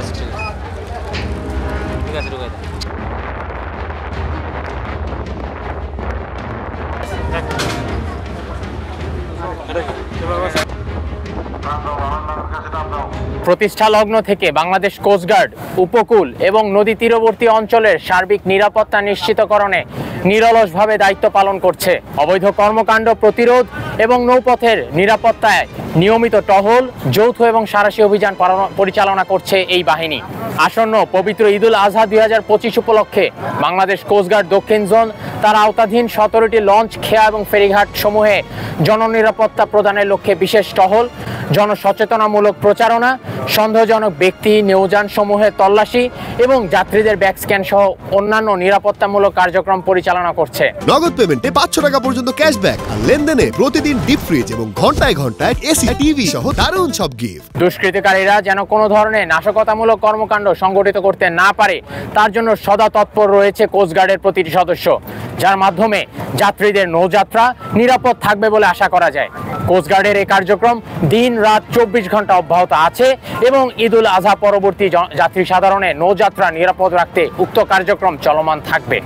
আছে ঠিক আছে ঠিক আছে ঢুকে প্রতিষ্ঠা লগ্ন থেকে বাংলাদেশ কোস্টগার্ড উপকূল এবং নদী তীরবর্তী অঞ্চলের সার্বিক নিরাপত্তা নিশ্চিতকরণে নিরলসভাবে দায়িত্ব পালন করছে। অবৈধ কর্মকাণ্ড প্রতিরোধ এবং নৌপথের নিরাপত্তায় নিয়মিত টহল, যৌথ এবং সাঁড়াশি অভিযান পরিচালনা করছে এই বাহিনী। আসন্ন পবিত্র ঈদুল আজহা 2025 উপলক্ষে বাংলাদেশ কোস্টগার্ড দক্ষিণ জোন তার আওতাধীন 17টি লঞ্চ, খেয়া এবং ফেরিঘাট সমূহে জননিরাপত্তা প্রদানের লক্ষ্যে বিশেষ টহল, জনসচেতনামূলক প্রচারণা, সন্দেহজনক ব্যক্তি নৌযান সমূহে তল্লাশি এবং যাত্রীদের ব্যাগ স্ক্যান সহ অন্যান্য নিরাপত্তামূলক কার্যক্রম পরিচালনা করছে। নগদ পেমেন্টে 500 টাকা পর্যন্ত ক্যাশব্যাক আর লেনদেনে প্রতিদিন ডিপ ফ্রিজ এবং ঘন্টায় ঘন্টায় এসি টিভি সহ দারুণ সব গিফট। দুষ্কৃতকারীরা যেন কোনো ধরনের নাশকতামূলক কর্মকাণ্ড সংগঠিত করতে না পারে তার জন্য সদা তৎপর রয়েছে কোস্টগার্ডের প্রতিটি সদস্য, যার মাধ্যমে যাত্রীদের নৌযাত্রা নিরাপদ থাকবে বলে আশা করা যায়। কোস্টগার্ডের এই কার্যক্রম দিন রাত 24 ঘন্টা অব্যাহত আছে এবং ঈদুল আজহা পরবর্তী যাত্রী সাধারণের নৌযাত্রা নিরাপদ রাখতে উক্ত কার্যক্রম চলমান থাকবে।